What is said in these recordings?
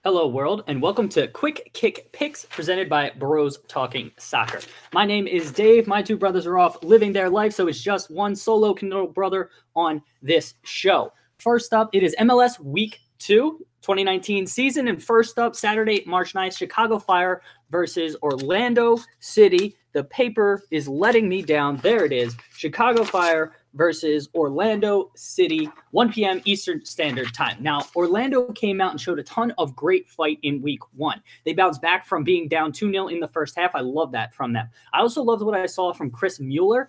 Hello, world, and welcome to Quick Kick Picks presented by Bros Talking Soccer. My name is Dave. My two brothers are off living their life, so it's just one solo Kindle brother on this show. First up, it is MLS Week 2, 2019 season, and first up, Saturday, March 9th, Chicago Fire versus Orlando City. The paper is letting me down. There it is. Chicago Fire versus Orlando City, 1 p.m. Eastern Standard Time. Now, Orlando came out and showed a ton of great fight in Week 1. They bounced back from being down 2-0 in the first half. I love that from them. I also loved what I saw from Chris Mueller.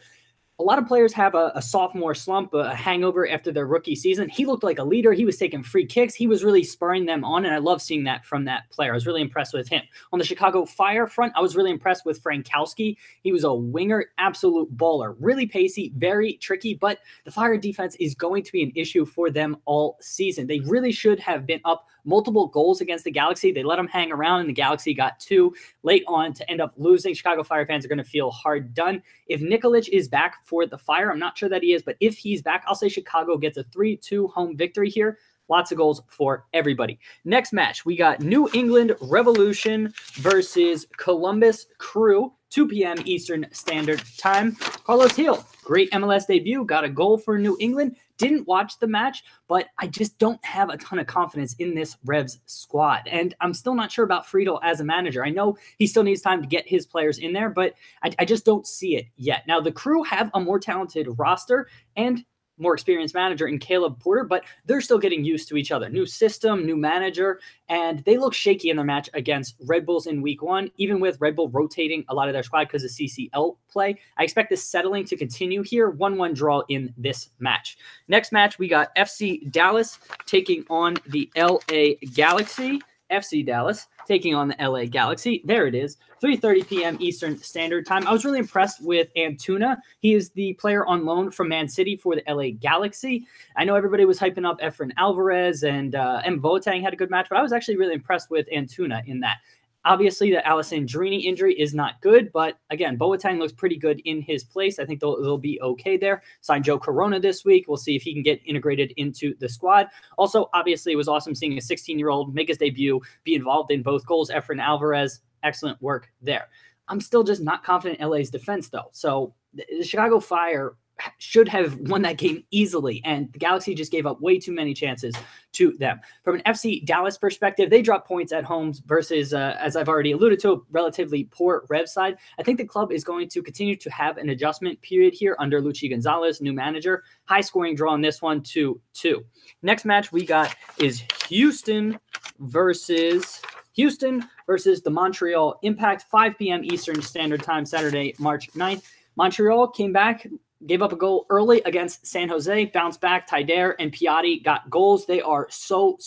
A lot of players have a sophomore slump, a hangover after their rookie season. He looked like a leader. He was taking free kicks. He was really spurring them on, and I love seeing that from that player. I was really impressed with him. On the Chicago Fire front, I was really impressed with Frankowski. He was a winger, absolute baller, really pacey, very tricky, but the Fire defense is going to be an issue for them all season. They really should have been up multiple goals against the Galaxy. They let them hang around, and the Galaxy got 2 late on to end up losing. Chicago Fire fans are going to feel hard done. If Nikolic is back for the Fire, I'm not sure that he is, but if he's back, I'll say Chicago gets a 3-2 home victory here. Lots of goals for everybody. Next match, we got New England Revolution versus Columbus Crew, 2 p.m. Eastern Standard Time. Carlos Hill, great MLS debut, got a goal for New England. Didn't watch the match, but I just don't have a ton of confidence in this Revs squad. And I'm still not sure about Friedel as a manager. I know he still needs time to get his players in there, but I just don't see it yet. Now, the Crew have a more talented roster and more experienced manager in Caleb Porter, but they're still getting used to each other. New system, new manager, and they look shaky in their match against Red Bulls in Week 1, even with Red Bull rotating a lot of their squad because of CCL play. I expect this settling to continue here. 1-1 draw in this match. Next match, we got FC Dallas taking on the LA Galaxy. FC Dallas taking on the LA Galaxy. There it is, 3:30 p.m. Eastern Standard Time. I was really impressed with Antuna. He is the player on loan from Man City for the LA Galaxy. I know everybody was hyping up Efren Alvarez and Boateng had a good match, but I was actually really impressed with Antuna in that. Obviously, the Alessandrini injury is not good, but again, Boateng looks pretty good in his place. I think they'll be okay there. Signed Joe Corona this week. We'll see if he can get integrated into the squad. Also, obviously, it was awesome seeing a 16-year-old make his debut, be involved in both goals. Efren Alvarez, excellent work there. I'm still just not confident in LA's defense, though. So the Chicago Fire should have won that game easily, and the Galaxy just gave up way too many chances to them. From an FC Dallas perspective, they dropped points at home versus, as I've already alluded to, a relatively poor Rev side. I think the club is going to continue to have an adjustment period here under Luchi Gonzalez, new manager. High-scoring draw on this one, 2-2. Next match we got is Houston versus the Montreal Impact, 5 p.m. Eastern Standard Time, Saturday, March 9th. Montreal came back, gave up a goal early against San Jose, bounced back. Taider and Piatti got goals. They are so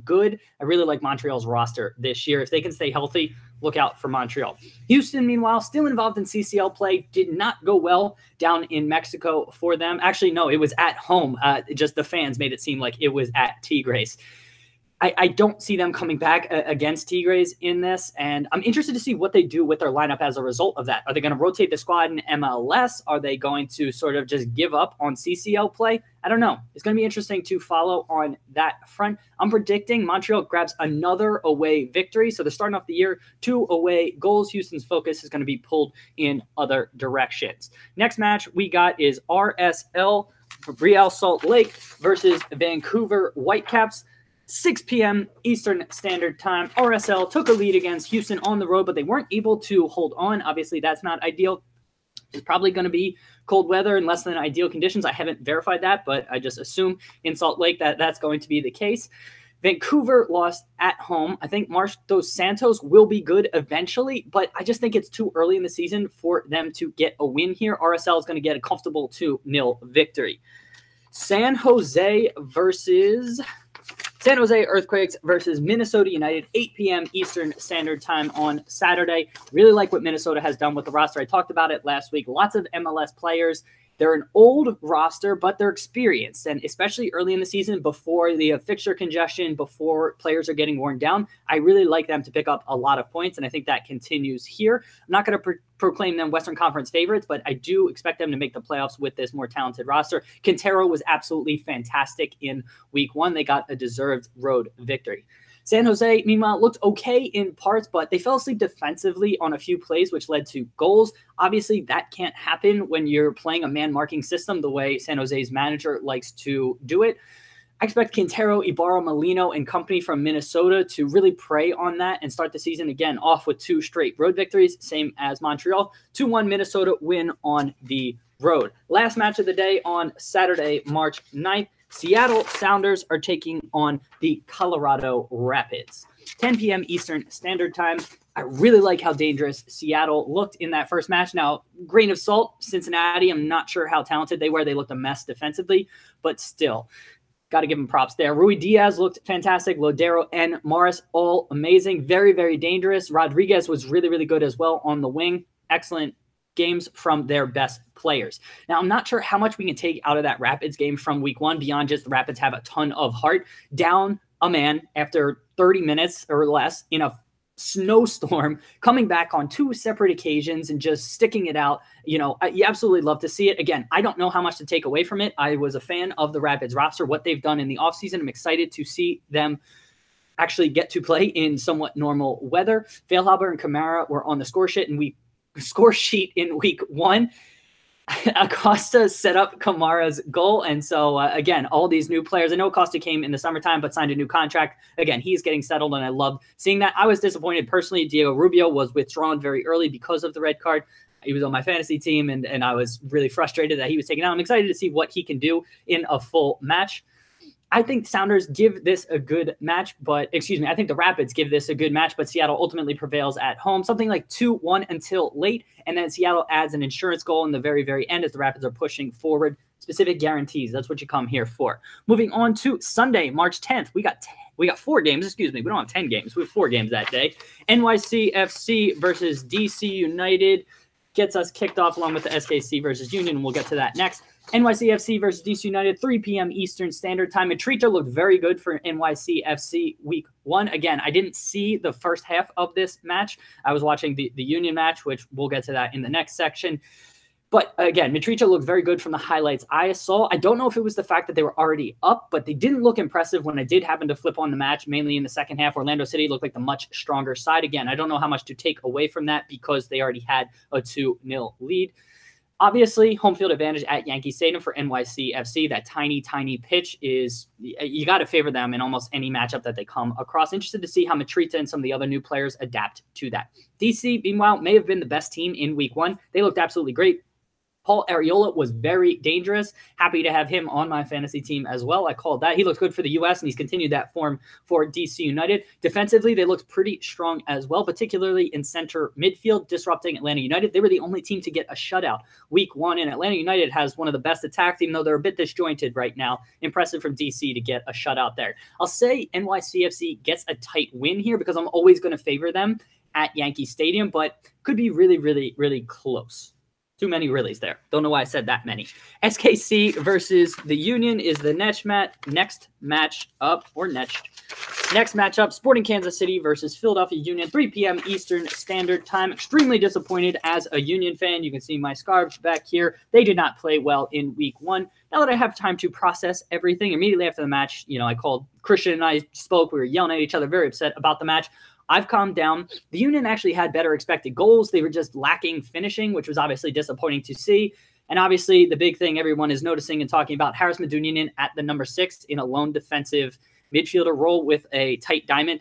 good. I really like Montreal's roster this year. If they can stay healthy, look out for Montreal. Houston, meanwhile, still involved in CCL play. Did not go well down in Mexico for them. Actually, no, it was at home. Just the fans made it seem like it was at Tigres. I don't see them coming back against Tigres in this, and I'm interested to see what they do with their lineup as a result of that. Are they going to rotate the squad in MLS? Are they going to sort of just give up on CCL play? I don't know. It's going to be interesting to follow on that front. I'm predicting Montreal grabs another away victory, so they're starting off the year 2 away goals. Houston's focus is going to be pulled in other directions. Next match we got is RSL Real Salt Lake versus Vancouver Whitecaps. 6 p.m. Eastern Standard Time. RSL took a lead against Houston on the road, but they weren't able to hold on. Obviously, that's not ideal. It's probably going to be cold weather and less than ideal conditions. I haven't verified that, but I just assume in Salt Lake that that's going to be the case. Vancouver lost at home. I think March dos Santos will be good eventually, but I just think it's too early in the season for them to get a win here. RSL is going to get a comfortable 2-0 victory. San Jose Earthquakes versus Minnesota United, 8 p.m. Eastern Standard Time on Saturday. Really like what Minnesota has done with the roster. I talked about it last week. Lots of MLS players. They're an old roster, but they're experienced, and especially early in the season before the fixture congestion, before players are getting worn down, I really like them to pick up a lot of points, and I think that continues here. I'm not going to proclaim them Western Conference favorites, but I do expect them to make the playoffs with this more talented roster. Quintero was absolutely fantastic in Week 1. They got a deserved road victory. San Jose, meanwhile, looked okay in parts, but they fell asleep defensively on a few plays, which led to goals. Obviously, that can't happen when you're playing a man-marking system the way San Jose's manager likes to do it. I expect Quintero, Ibarra, Molino, and company from Minnesota to really prey on that and start the season again off with 2 straight road victories, same as Montreal. 2-1 Minnesota win on the road. Last match of the day on Saturday, March 9th. Seattle Sounders are taking on the Colorado Rapids. 10 p.m. Eastern Standard Time. I really like how dangerous Seattle looked in that first match. Now, grain of salt, Cincinnati, I'm not sure how talented they were. They looked a mess defensively, but still. Got to give him props there. Rui Diaz looked fantastic. Lodero and Morris, all amazing. Very, very dangerous. Rodriguez was really, really good as well on the wing. Excellent games from their best players. Now, I'm not sure how much we can take out of that Rapids game from week 1 beyond just the Rapids have a ton of heart. Down a man after 30 minutes or less in a snowstorm, coming back on 2 separate occasions and just sticking it out. You absolutely love to see it. Again, I don't know how much to take away from it. I was a fan of the Rapids roster, what they've done in the offseason. I'm excited to see them actually get to play in somewhat normal weather. Feilhaber and Kamara were on the score sheet in week 1. Acosta set up Kamara's goal. And so, again, all these new players. I know Acosta came in the summertime, but signed a new contract. Again, he's getting settled, and I love seeing that. I was disappointed personally. Diego Rubio was withdrawn very early because of the red card. He was on my fantasy team, and I was really frustrated that he was taken out. I'm excited to see what he can do in a full match. I think Sounders give this a good match, I think the Rapids give this a good match, but Seattle ultimately prevails at home. Something like 2-1 until late, and then Seattle adds an insurance goal in the very, very end as the Rapids are pushing forward. Specific guarantees. That's what you come here for. Moving on to Sunday, March 10th. We got 4 games. We don't have 10 games. We have 4 games that day. NYC FC versus DC United gets us kicked off along with the SKC versus Union, and we'll get to that next. NYC FC versus DC United, 3 p.m. Eastern Standard Time. Mitrita looked very good for NYC FC week 1. Again, I didn't see the first half of this match. I was watching the Union match, which we'll get to that in the next section. But again, Mitrita looked very good from the highlights I saw. I don't know if it was the fact that they were already up, but they didn't look impressive when I did happen to flip on the match, mainly in the second half. Orlando City looked like the much stronger side. Again, I don't know how much to take away from that because they already had a 2-0 lead. Obviously, home field advantage at Yankee Stadium for NYC FC. That tiny, tiny pitch is, you got to favor them in almost any matchup that they come across. Interested to see how Mitrita and some of the other new players adapt to that. DC, meanwhile, may have been the best team in week 1. They looked absolutely great. Paul Arriola was very dangerous. Happy to have him on my fantasy team as well. I called that. He looks good for the U.S., and he's continued that form for DC United. Defensively, they looked pretty strong as well, particularly in center midfield, disrupting Atlanta United. They were the only team to get a shutout week 1, and Atlanta United has one of the best attacks, even though they're a bit disjointed right now. Impressive from DC to get a shutout there. I'll say NYCFC gets a tight win here because I'm always going to favor them at Yankee Stadium, but could be really, really, really close. Too many reallys there. Don't know why I said that many. SKC versus the Union is the next matchup. Sporting Kansas City versus Philadelphia Union, 3 p.m. Eastern Standard Time. Extremely disappointed as a Union fan. You can see my scarves back here. They did not play well in week 1. Now that I have time to process everything, immediately after the match, I called Christian and I spoke. We were yelling at each other, very upset about the match. I've calmed down. The Union actually had better expected goals. They were just lacking finishing, which was obviously disappointing to see. And obviously, the big thing everyone is noticing and talking about, Harris Medunjanin at the number 6 in a lone defensive midfielder role with a tight diamond.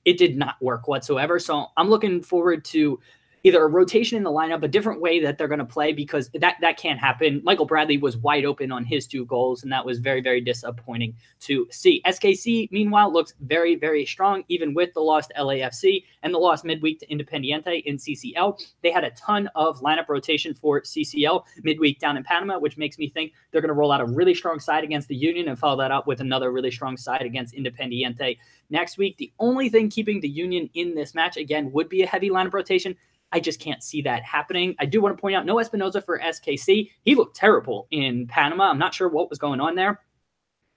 It did not work whatsoever. So I'm looking forward to either a rotation in the lineup, a different way that they're going to play, because that can't happen. Michael Bradley was wide open on his 2 goals, and that was very, very disappointing to see. SKC, meanwhile, looks very, very strong, even with the loss to LAFC and the loss midweek to Independiente in CCL. They had a ton of lineup rotation for CCL midweek down in Panama, which makes me think they're going to roll out a really strong side against the Union and follow that up with another really strong side against Independiente next week. The only thing keeping the Union in this match, again, would be a heavy lineup rotation. I just can't see that happening. I do want to point out no Espinoza for SKC. He looked terrible in Panama. I'm not sure what was going on there.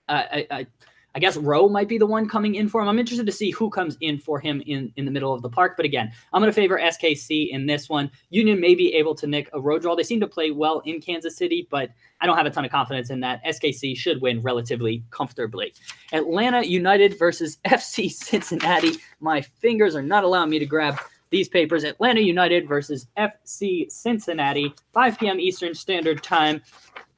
I I guess Rowe might be the one coming in for him. I'm interested to see who comes in for him in the middle of the park. But again, I'm going to favor SKC in this one. Union may be able to nick a road draw. They seem to play well in Kansas City, but I don't have a ton of confidence in that. SKC should win relatively comfortably. Atlanta United versus FC Cincinnati. My fingers are not allowing me to grab these papers. Atlanta United versus FC Cincinnati, 5 p.m. Eastern Standard Time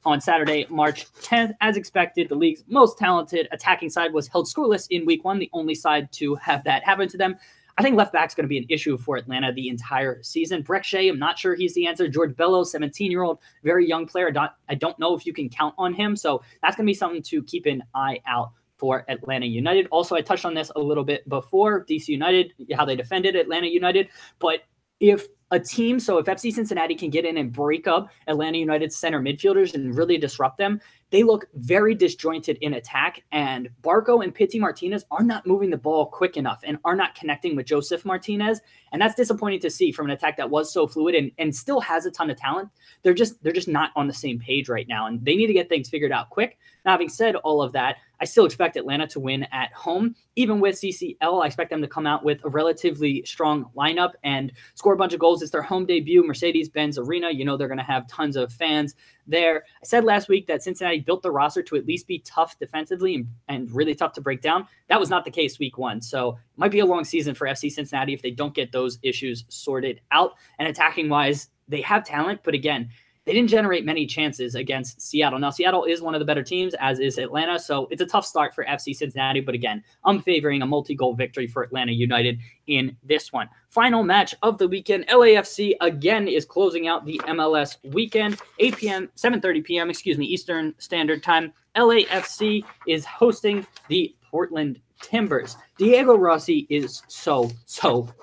on Saturday, March 10th. As expected, the league's most talented attacking side was held scoreless in week 1, the only side to have that happen to them. I think left back's going to be an issue for Atlanta the entire season. Breck Shea, I'm not sure he's the answer. George Bello, 17-year-old, very young player. I don't know if you can count on him, so that's going to be something to keep an eye out for Atlanta United. Also, I touched on this a little bit before, DC United, how they defended Atlanta United, but if a team, so if FC Cincinnati can get in and break up Atlanta United's center midfielders and really disrupt them, they look very disjointed in attack, and Barco and Pity Martinez are not moving the ball quick enough and are not connecting with Joseph Martinez, and that's disappointing to see from an attack that was so fluid and still has a ton of talent. They're just not on the same page right now, and they need to get things figured out quick. Now, having said all of that, I still expect Atlanta to win at home. Even with CCL, I expect them to come out with a relatively strong lineup and score a bunch of goals. It's their home debut, Mercedes-Benz Arena. You know they're going to have tons of fans there. I said last week that Cincinnati built the roster to at least be tough defensively and really tough to break down. That was not the case week 1. So it might be a long season for FC Cincinnati if they don't get those issues sorted out. And attacking-wise, they have talent, but again, they didn't generate many chances against Seattle. Now, Seattle is one of the better teams, as is Atlanta, so it's a tough start for FC Cincinnati. But again, I'm favoring a multi-goal victory for Atlanta United in this one. Final match of the weekend, LAFC again is closing out the MLS weekend, 7:30 p.m., Eastern Standard Time. LAFC is hosting the Portland Timbers. Diego Rossi is so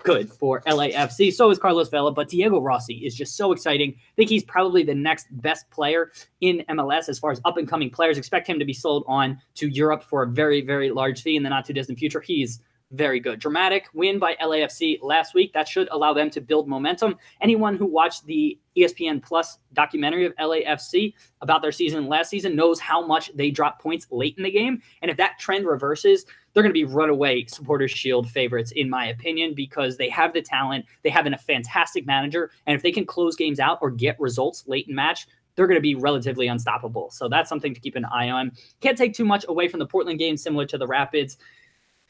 good for LAFC. So is Carlos Vela, but Diego Rossi is just so exciting. I think he's probably the next best player in MLS as far as up-and-coming players. Expect him to be sold on to Europe for a very, very large fee in the not-too-distant future. He's very good. Dramatic win by LAFC last week. That should allow them to build momentum. Anyone who watched the ESPN Plus documentary of LAFC about their season last season knows how much they drop points late in the game. And if that trend reverses, they're going to be runaway Supporters Shield favorites, in my opinion, because they have the talent. They have a fantastic manager. And if they can close games out or get results late in match, they're going to be relatively unstoppable. So that's something to keep an eye on. Can't take too much away from the Portland game, similar to the Rapids.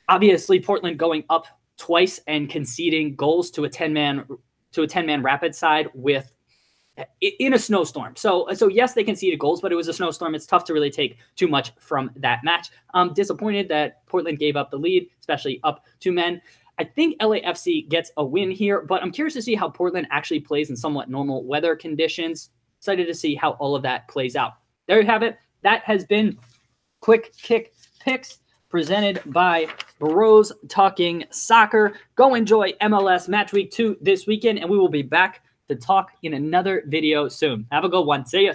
Obviously, Portland going up twice and conceding goals to a 10-man Rapid side in a snowstorm. So yes, they conceded goals, but it was a snowstorm. It's tough to really take too much from that match. I'm disappointed that Portland gave up the lead, especially up 2 men. I think LAFC gets a win here, but I'm curious to see how Portland actually plays in somewhat normal weather conditions. Excited to see how all of that plays out. There you have it. That has been Quick Kick Picks, presented by Bros Talking Soccer. Go enjoy MLS Match Week 2 this weekend, and we will be back to talk in another video soon. Have a good one. See ya.